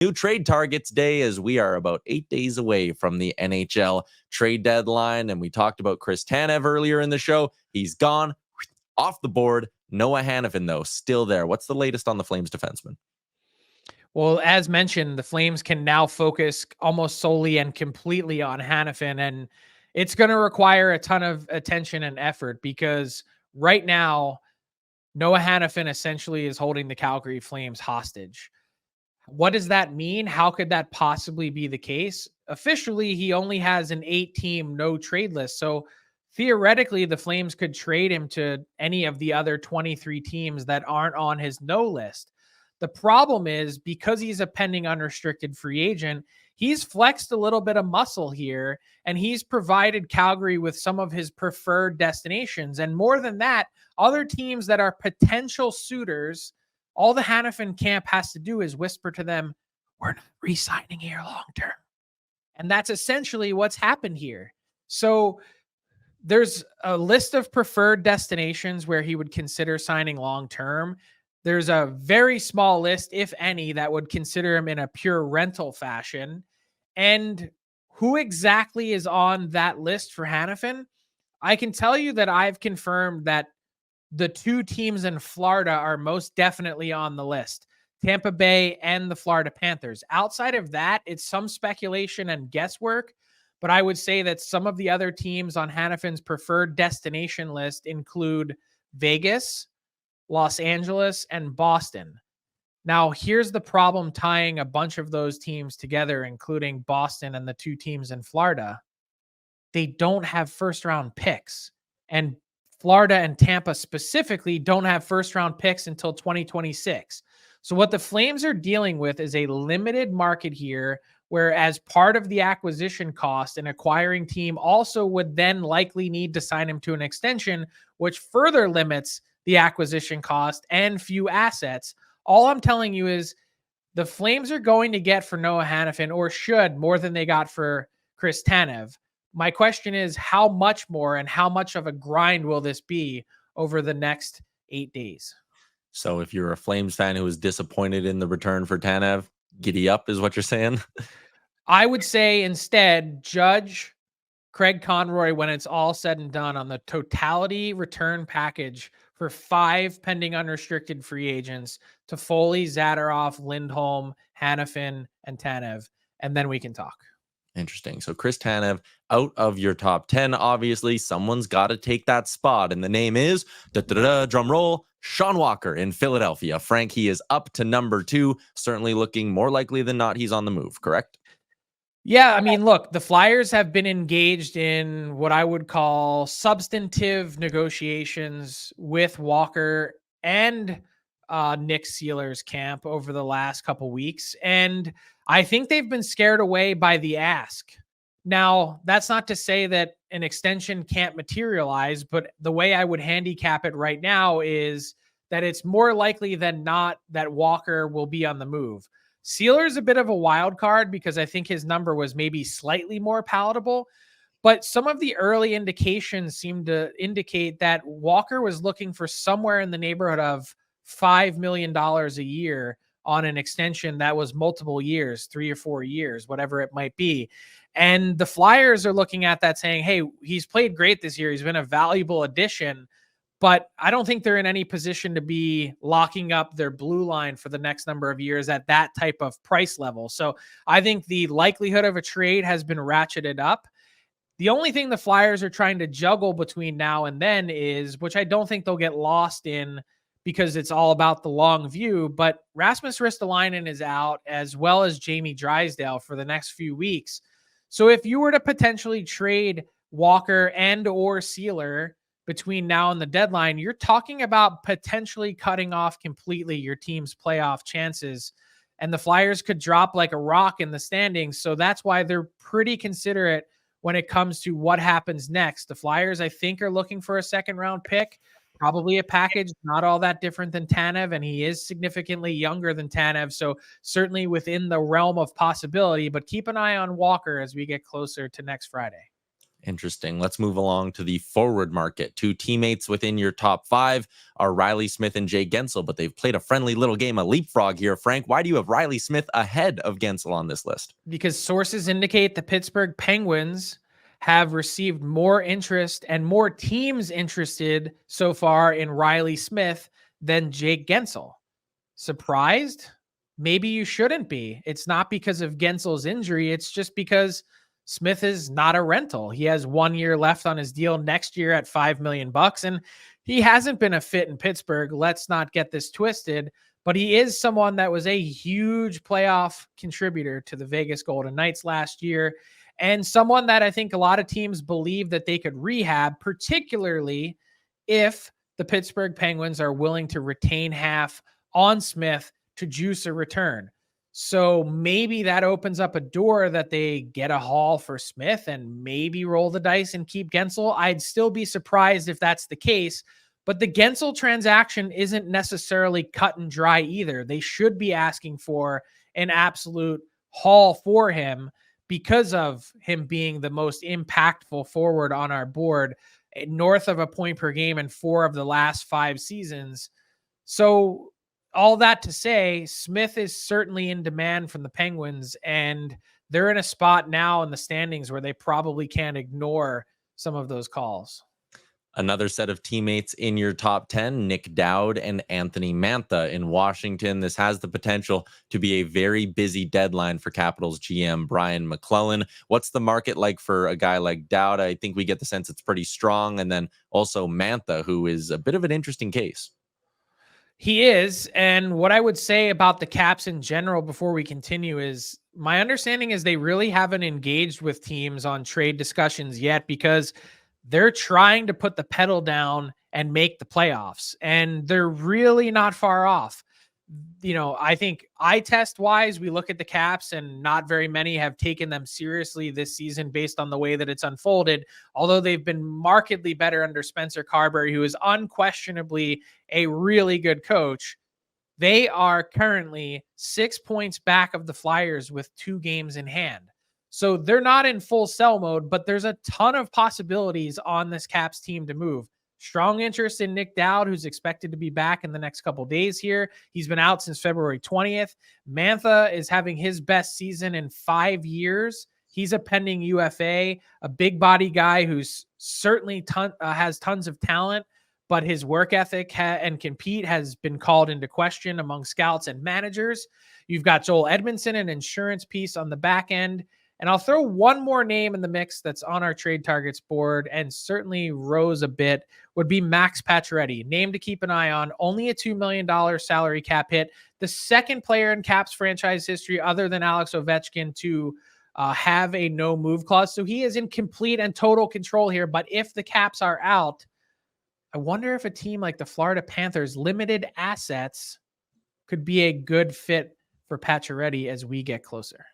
new trade targets day as we are about 8 days away from the NHL trade deadline. And we talked about Chris Tanev earlier in the show. He's gone off the board. Noah Hanifin, though, still there. What's the latest on the Flames defenseman? Well, as mentioned, the Flames can now focus almost solely and completely on Hanifin, and it's going to require a ton of attention and effort because right now, Noah Hanifin essentially is holding the Calgary Flames hostage. What does that mean? How could that possibly be the case? Officially, he only has an 8-team no trade list. So theoretically, the Flames could trade him to any of the other 23 teams that aren't on his no list. The problem is because he's a pending unrestricted free agent, he's flexed a little bit of muscle here, and he's provided Calgary with some of his preferred destinations. And more than that, other teams that are potential suitors, all the Hanifin camp has to do is whisper to them, we're not re-signing here long-term. And that's essentially what's happened here. So there's a list of preferred destinations where he would consider signing long-term. There's a very small list, if any, that would consider him in a pure rental fashion. And who exactly is on that list for Hanifin? I can tell you that I've confirmed that the 2 teams in Florida are most definitely on the list, Tampa Bay and the Florida Panthers. Outside of that, it's some speculation and guesswork, but I would say that some of the other teams on Hanifin's preferred destination list include Vegas, Los Angeles, and Boston. Now, here's the problem tying a bunch of those teams together, including Boston and the 2 teams in Florida. They don't have first-round picks. And Florida and Tampa specifically don't have first-round picks until 2026. So what the Flames are dealing with is a limited market here, where as part of the acquisition cost, an acquiring team also would then likely need to sign him to an extension, which further limits the acquisition cost and few assets. All I'm telling you is the Flames are going to get for Noah Hanifin, or should, more than they got for Chris Tanev. My question is, how much more and how much of a grind will this be over the next 8 days? So if you're a Flames fan who is disappointed in the return for Tanev, giddy up is what you're saying? I would say instead, judge Craig Conroy when it's all said and done on the totality return package for 5 pending unrestricted free agents: Toffoli, Zadorov, Lindholm, Hanifin, and Tanev. And then we can talk. Interesting. So Chris Tanev out of your top 10. Obviously, someone's got to take that spot. And the name is, drum roll, Shawn Walker in Philadelphia. Frank, he is up to number 2. Certainly looking more likely than not he's on the move, correct? Yeah, I mean, look, the Flyers have been engaged in what I would call substantive negotiations with Walker and Nick Seeler's camp over the last couple weeks. And I think they've been scared away by the ask. Now, that's not to say that an extension can't materialize, but the way I would handicap it right now is that it's more likely than not that Walker will be on the move. Sealer's a bit of a wild card because I think his number was maybe slightly more palatable, but some of the early indications seem to indicate that Walker was looking for somewhere in the neighborhood of $5 million a year on an extension that was multiple years, 3 or 4 years, whatever it might be. And the Flyers are looking at that saying, hey, he's played great this year. He's been a valuable addition, but I don't think they're in any position to be locking up their blue line for the next number of years at that type of price level. So I think the likelihood of a trade has been ratcheted up. The only thing the Flyers are trying to juggle between now and then is, which I don't think they'll get lost in because it's all about the long view, but Rasmus Ristolainen is out, as well as Jamie Drysdale, for the next few weeks. So if you were to potentially trade Walker and or Sealer between now and the deadline, you're talking about potentially cutting off completely your team's playoff chances. And the Flyers could drop like a rock in the standings. So that's why they're pretty considerate when it comes to what happens next. The Flyers, I think, are looking for a second-round pick, probably a package not all that different than Tanev, and he is significantly younger than Tanev, so certainly within the realm of possibility. But keep an eye on Walker as we get closer to next Friday. Interesting. Let's move along to the forward market. Two teammates within your top five are Riley Smith and Jay Gensel, but they've played a friendly little game of leapfrog here. Frank, why do you have Riley Smith ahead of Gensel on this list? Because sources indicate the Pittsburgh Penguins have received more interest and more teams interested so far in Riley Smith than Jake Gensel. Surprised? Maybe you shouldn't be. It's not because of Gensel's injury. It's just because Smith is not a rental. He has 1 year left on his deal next year at $5 million, and he hasn't been a fit in Pittsburgh. Let's not get this twisted, but he is someone that was a huge playoff contributor to the Vegas Golden Knights last year, and someone that I think a lot of teams believe that they could rehab, particularly if the Pittsburgh Penguins are willing to retain half on Smith to juice a return. So maybe that opens up a door that they get a haul for Smith and maybe roll the dice and keep Gensel. I'd still be surprised if that's the case, but the Gensel transaction isn't necessarily cut and dry either. They should be asking for an absolute haul for him because of him being the most impactful forward on our board, north of a point per game in 4 of the last 5 seasons. So all that to say, Smith is certainly in demand from the Penguins, and they're in a spot now in the standings where they probably can't ignore some of those calls. Another set of teammates in your top 10, Nick Dowd and Anthony Mantha in Washington. This has the potential to be a very busy deadline for Capitals GM Brian McClellan. What's the market like for a guy like Dowd? I think we get the sense it's pretty strong. And then also Mantha, who is a bit of an interesting case. He is. And what I would say about the Caps in general before we continue is my understanding is they really haven't engaged with teams on trade discussions yet because they're trying to put the pedal down and make the playoffs. And they're really not far off. You know, I think eye test wise, we look at the Caps and not very many have taken them seriously this season based on the way that it's unfolded. Although they've been markedly better under Spencer Carberry, who is unquestionably a really good coach. They are currently 6 points back of the Flyers with 2 games in hand. So they're not in full sell mode, but there's a ton of possibilities on this Caps team to move. Strong interest in Nick Dowd, who's expected to be back in the next couple days here. He's been out since February 20th. Mantha is having his best season in 5 years. He's a pending UFA, a big body guy who's certainly has tons of talent, but his work ethic and compete has been called into question among scouts and managers. You've got Joel Edmondson, an insurance piece on the back end. And I'll throw one more name in the mix that's on our trade targets board and certainly rose a bit would be Max Pacioretty. Name to keep an eye on. Only a $2 million salary cap hit. The second player in Caps franchise history other than Alex Ovechkin to have a no move clause. So he is in complete and total control here. But if the Caps are out, I wonder if a team like the Florida Panthers, limited assets, could be a good fit for Pacioretty as we get closer.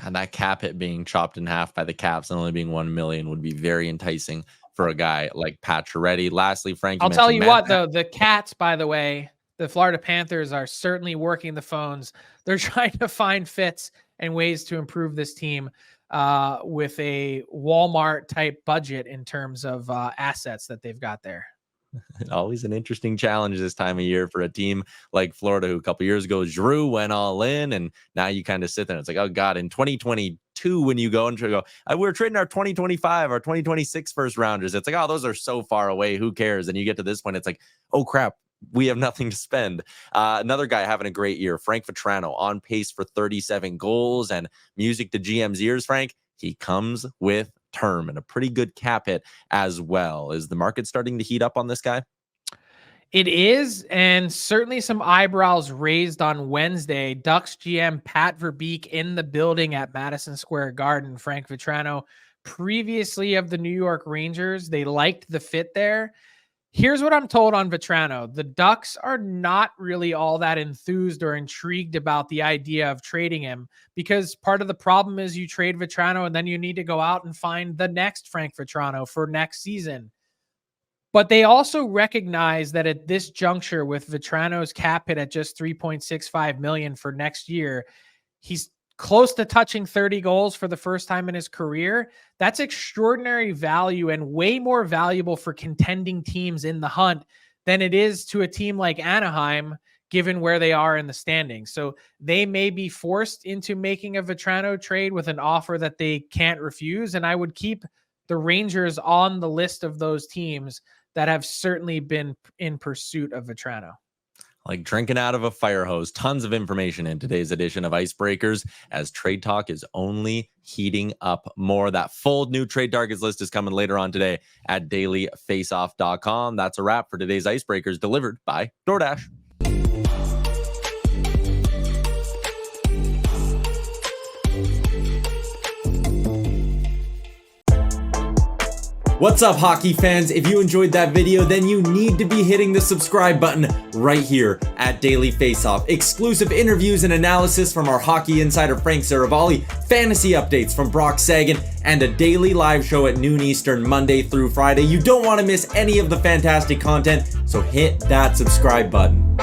And that cap hit being chopped in half by the Caps and only being 1 million would be very enticing for a guy like Pacioretty. Lastly, Frank, I'll tell you what, though, the Cats, by the way, the Florida Panthers are certainly working the phones. They're trying to find fits and ways to improve this team with a Walmart type budget in terms of assets that they've got there. Always an interesting challenge this time of year for a team like Florida, who a couple years ago, Giroux went all in, and now you kind of sit there and it's like, oh God, in 2022, when you go and go, we're trading our 2025, our 2026 first rounders. It's like, oh, those are so far away. Who cares? And you get to this point, it's like, oh crap, we have nothing to spend. Another guy having a great year, Frank Vatrano, on pace for 37 goals and music to GM's ears. Frank, he comes with term and a pretty good cap hit as well. Is the market starting to heat up on this guy? It is, and certainly some eyebrows raised on Wednesday. Ducks GM Pat Verbeek in the building at Madison Square Garden. Frank Vatrano, previously of the New York Rangers, they liked the fit there. Here's what I'm told on Vatrano. The Ducks are not really all that enthused or intrigued about the idea of trading him because part of the problem is you trade Vatrano and then you need to go out and find the next Frank Vatrano for next season. But they also recognize that at this juncture with Vatrano's cap hit at just $3.65 million for next year, he's close to touching 30 goals for the first time in his career. That's extraordinary value and way more valuable for contending teams in the hunt than it is to a team like Anaheim, given where they are in the standings. So they may be forced into making a Vatrano trade with an offer that they can't refuse. And I would keep the Rangers on the list of those teams that have certainly been in pursuit of Vatrano. Like drinking out of a fire hose. Tons of information in today's edition of Icebreakers, as trade talk is only heating up more. That full new trade targets list is coming later on today at dailyfaceoff.com. That's a wrap for today's Icebreakers, delivered by DoorDash. What's up, hockey fans? If you enjoyed that video, then you need to be hitting the subscribe button right here at Daily Faceoff. Exclusive interviews and analysis from our hockey insider Frank Seravalli, fantasy updates from Brock Sagan, and a daily live show at noon Eastern, Monday through Friday. You don't want to miss any of the fantastic content, so hit that subscribe button.